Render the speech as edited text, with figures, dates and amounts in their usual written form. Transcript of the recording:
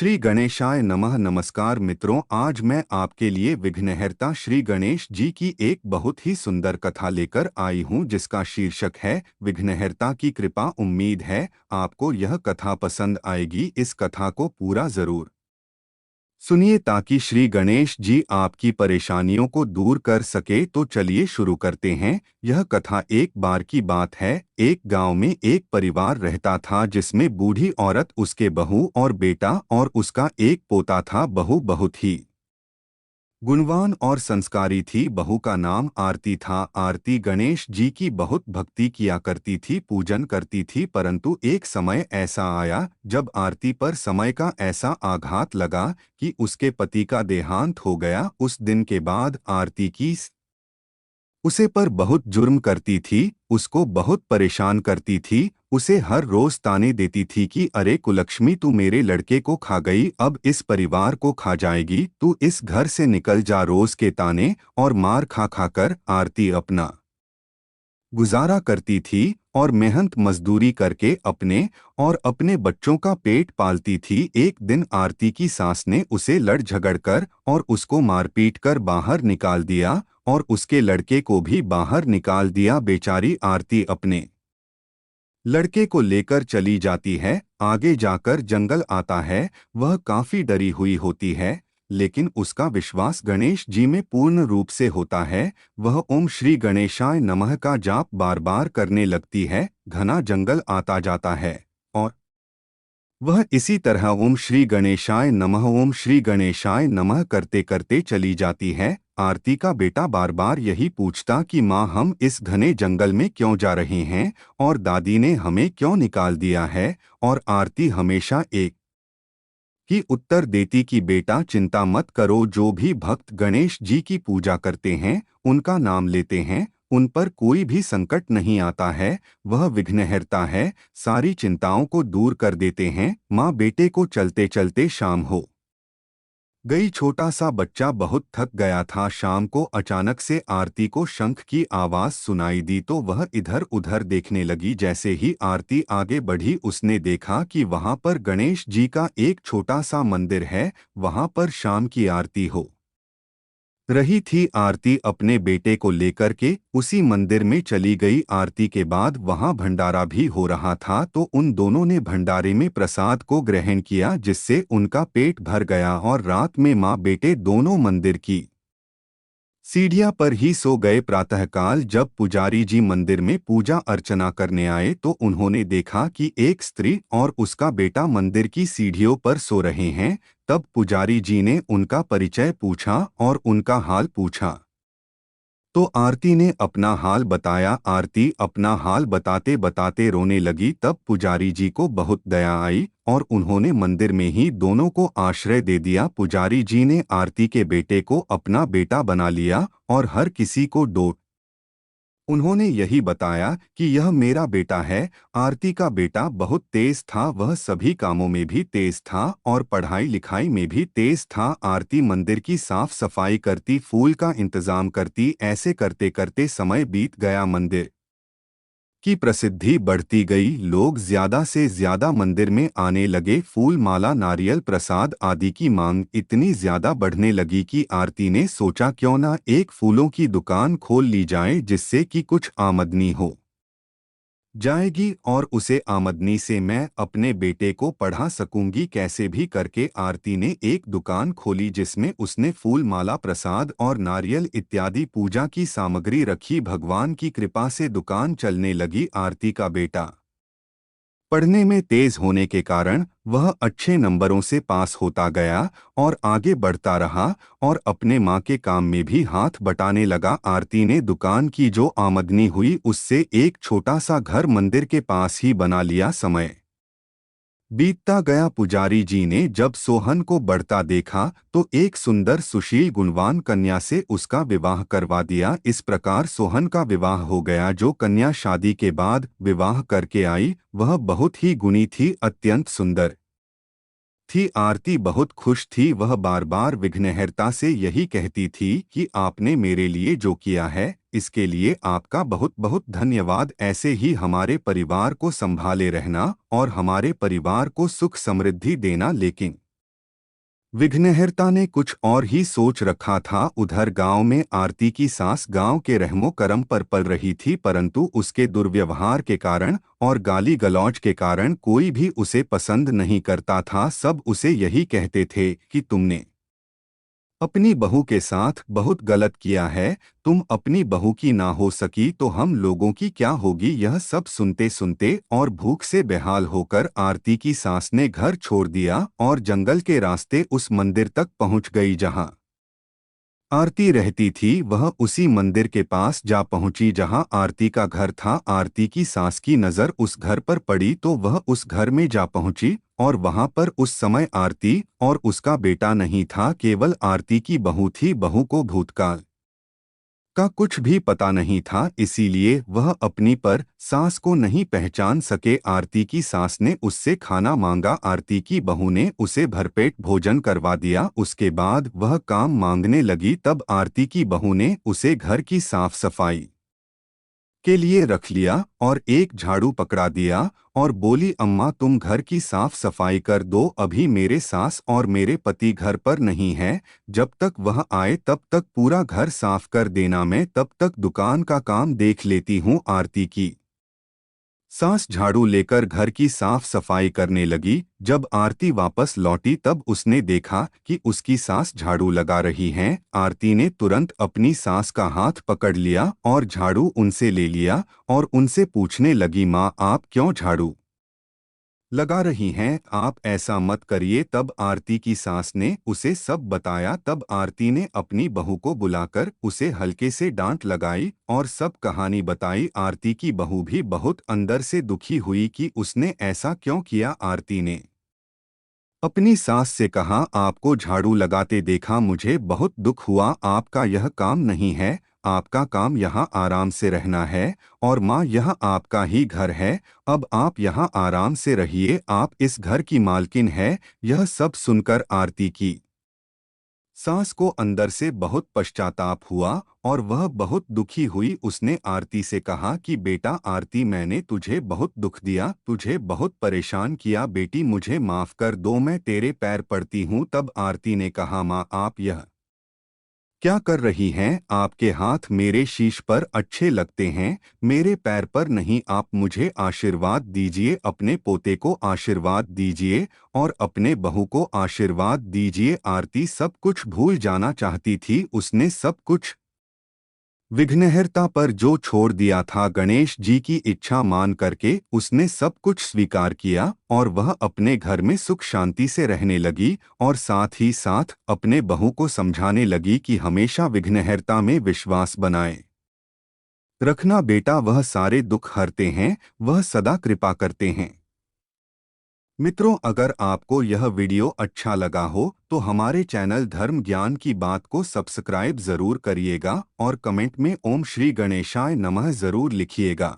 श्री गणेशाय नमः। नमस्कार मित्रों, आज मैं आपके लिए विघ्नहर्ता श्री गणेश जी की एक बहुत ही सुंदर कथा लेकर आई हूं, जिसका शीर्षक है विघ्नहर्ता की कृपा। उम्मीद है आपको यह कथा पसंद आएगी। इस कथा को पूरा जरूर सुनिए ताकि श्री गणेश जी आपकी परेशानियों को दूर कर सके। तो चलिए शुरू करते हैं। यह कथा एक बार की बात है। एक गांव में एक परिवार रहता था, जिसमें बूढ़ी औरत, उसके बहू और बेटा और उसका एक पोता था। बहू बहुत ही गुणवान और संस्कारी थी। बहू का नाम आरती था। आरती गणेश जी की बहुत भक्ति किया करती थी, पूजन करती थी। परंतु एक समय ऐसा आया जब आरती पर समय का ऐसा आघात लगा कि उसके पति का देहांत हो गया। उस दिन के बाद आरती की उसे पर बहुत जुर्म करती थी, उसको बहुत परेशान करती थी। उसे हर रोज ताने देती थी कि अरे कुलक्ष्मी, तू मेरे लड़के को खा गई, अब इस परिवार को खा जाएगी, तू इस घर से निकल जा। रोज के ताने और मार खा खा कर आरती अपना गुजारा करती थी और मेहनत मजदूरी करके अपने और अपने बच्चों का पेट पालती थी। एक दिन आरती की सास ने उसे लड़ झगड़ कर और उसको मारपीट कर बाहर निकाल दिया और उसके लड़के को भी बाहर निकाल दिया। बेचारी आरती अपने लड़के को लेकर चली जाती है। आगे जाकर जंगल आता है। वह काफी डरी हुई होती है, लेकिन उसका विश्वास गणेश जी में पूर्ण रूप से होता है। वह ओम श्री गणेशाय नमः का जाप बार बार करने लगती है। घना जंगल आता जाता है और वह इसी तरह ओम श्री गणेशाय नमः, ओम श्री गणेशाय नमः करते करते चली जाती है। आरती का बेटा बार बार यही पूछता कि माँ, हम इस घने जंगल में क्यों जा रहे हैं और दादी ने हमें क्यों निकाल दिया है। और आरती हमेशा एक ही उत्तर देती कि बेटा चिंता मत करो, जो भी भक्त गणेश जी की पूजा करते हैं, उनका नाम लेते हैं, उन पर कोई भी संकट नहीं आता है। वह विघ्नहर्ता है, सारी चिंताओं को दूर कर देते हैं। माँ बेटे को चलते चलते शाम हो गई। छोटा सा बच्चा बहुत थक गया था। शाम को अचानक से आरती को शंख की आवाज सुनाई दी तो वह इधर उधर देखने लगी। जैसे ही आरती आगे बढ़ी, उसने देखा कि वहां पर गणेश जी का एक छोटा सा मंदिर है। वहां पर शाम की आरती हो रही थी। आरती अपने बेटे को लेकर के उसी मंदिर में चली गई। आरती के बाद वहां भंडारा भी हो रहा था, तो उन दोनों ने भंडारे में प्रसाद को ग्रहण किया, जिससे उनका पेट भर गया। और रात में माँ बेटे दोनों मंदिर की सीढ़ियां पर ही सो गए। प्रातःकाल जब पुजारी जी मंदिर में पूजा अर्चना करने आए, तो उन्होंने देखा कि एक स्त्री और उसका बेटा मंदिर की सीढ़ियों पर सो रहे हैं। तब पुजारी जी ने उनका परिचय पूछा और उनका हाल पूछा, तो आरती ने अपना हाल बताया। आरती अपना हाल बताते बताते रोने लगी। तब पुजारी जी को बहुत दया आई और उन्होंने मंदिर में ही दोनों को आश्रय दे दिया। पुजारी जी ने आरती के बेटे को अपना बेटा बना लिया और हर किसी को डोट उन्होंने यही बताया कि यह मेरा बेटा है। आरती का बेटा बहुत तेज था, वह सभी कामों में भी तेज था और पढ़ाई लिखाई में भी तेज था। आरती मंदिर की साफ सफाई करती, फूल का इंतजाम करती। ऐसे करते करते समय बीत गया। मंदिर की प्रसिद्धि बढ़ती गई। लोग ज्यादा से ज्यादा मंदिर में आने लगे। फूल माला, नारियल, प्रसाद आदि की मांग इतनी ज्यादा बढ़ने लगी कि आरती ने सोचा क्यों ना एक फूलों की दुकान खोल ली जाए, जिससे कि कुछ आमदनी हो जाएगी और उसे आमदनी से मैं अपने बेटे को पढ़ा सकूंगी। कैसे भी करके आरती ने एक दुकान खोली, जिसमें उसने फूल माला, प्रसाद और नारियल इत्यादि पूजा की सामग्री रखी। भगवान की कृपा से दुकान चलने लगी। आरती का बेटा पढ़ने में तेज होने के कारण वह अच्छे नंबरों से पास होता गया और आगे बढ़ता रहा और अपने माँ के काम में भी हाथ बटाने लगा। आरती ने दुकान की जो आमदनी हुई, उससे एक छोटा सा घर मंदिर के पास ही बना लिया। समय बीतता गया। पुजारी जी ने जब सोहन को बढ़ता देखा, तो एक सुंदर सुशील गुणवान कन्या से उसका विवाह करवा दिया। इस प्रकार सोहन का विवाह हो गया। जो कन्या शादी के बाद विवाह करके आई, वह बहुत ही गुणी थी, अत्यंत सुंदर थी। आरती बहुत खुश थी। वह बार बार विघ्नहर्ता से यही कहती थी कि आपने मेरे लिए जो किया है, इसके लिए आपका बहुत बहुत धन्यवाद। ऐसे ही हमारे परिवार को संभाले रहना और हमारे परिवार को सुख समृद्धि देना। लेकिन विघ्नहर्ता ने कुछ और ही सोच रखा था। उधर गांव में आरती की सास गांव के रहमो करम पर पल रही थी, परंतु उसके दुर्व्यवहार के कारण और गाली गलौज के कारण कोई भी उसे पसंद नहीं करता था। सब उसे यही कहते थे कि तुमने अपनी बहू के साथ बहुत गलत किया है। तुम अपनी बहू की ना हो सकी तो हम लोगों की क्या होगी। यह सब सुनते सुनते और भूख से बेहाल होकर आरती की सास ने घर छोड़ दिया और जंगल के रास्ते उस मंदिर तक पहुंच गई जहां आरती रहती थी। वह उसी मंदिर के पास जा पहुंची जहां आरती का घर था। आरती की सास की नज़र उस घर पर पड़ी तो वह उस घर में जा पहुंची और वहां पर उस समय आरती और उसका बेटा नहीं था, केवल आरती की बहू थी। बहू को भूतकाल का कुछ भी पता नहीं था, इसीलिए वह अपनी पर सास को नहीं पहचान सके। आरती की सास ने उससे खाना मांगा। आरती की बहू ने उसे भरपेट भोजन करवा दिया। उसके बाद वह काम मांगने लगी। तब आरती की बहू ने उसे घर की साफ सफाई के लिए रख लिया और एक झाड़ू पकड़ा दिया और बोली, अम्मा तुम घर की साफ सफाई कर दो, अभी मेरे सास और मेरे पति घर पर नहीं है। जब तक वह आए तब तक पूरा घर साफ कर देना, मैं तब तक दुकान का काम देख लेती हूँ। आरती की सास झाड़ू लेकर घर की साफ सफाई करने लगी। जब आरती वापस लौटी तब उसने देखा कि उसकी सास झाड़ू लगा रही हैं। आरती ने तुरंत अपनी सास का हाथ पकड़ लिया और झाड़ू उनसे ले लिया और उनसे पूछने लगी, माँ आप क्यों झाड़ू लगा रही हैं, आप ऐसा मत करिए। तब आरती की सास ने उसे सब बताया। तब आरती ने अपनी बहू को बुलाकर उसे हल्के से डांट लगाई और सब कहानी बताई। आरती की बहू भी बहुत अंदर से दुखी हुई कि उसने ऐसा क्यों किया। आरती ने अपनी सास से कहा, आपको झाड़ू लगाते देखा मुझे बहुत दुख हुआ। आपका यह काम नहीं है, आपका काम यहाँ आराम से रहना है और माँ यह आपका ही घर है। अब आप यहाँ आराम से रहिए, आप इस घर की मालकिन है। यह सब सुनकर आरती की सास को अंदर से बहुत पश्चाताप हुआ और वह बहुत दुखी हुई। उसने आरती से कहा कि बेटा आरती, मैंने तुझे बहुत दुख दिया, तुझे बहुत परेशान किया। बेटी मुझे माफ कर दो, मैं तेरे पैर पड़ती हूँ। तब आरती ने कहा, माँ आप यह क्या कर रही हैं? आपके हाथ मेरे शीश पर अच्छे लगते हैं, मेरे पैर पर नहीं। आप मुझे आशीर्वाद दीजिए, अपने पोते को आशीर्वाद दीजिए और अपने बहू को आशीर्वाद दीजिए। आरती सब कुछ भूल जाना चाहती थी। उसने सब कुछ विघ्नहर्ता पर जो छोड़ दिया था, गणेश जी की इच्छा मान करके उसने सब कुछ स्वीकार किया और वह अपने घर में सुख शांति से रहने लगी और साथ ही साथ अपने बहू को समझाने लगी कि हमेशा विघ्नहर्ता में विश्वास बनाए रखना बेटा, वह सारे दुख हरते हैं, वह सदा कृपा करते हैं। मित्रों, अगर आपको यह वीडियो अच्छा लगा हो तो हमारे चैनल धर्म ज्ञान की बात को सब्सक्राइब जरूर करिएगा और कमेंट में ओम श्री गणेशाय नमः जरूर लिखिएगा।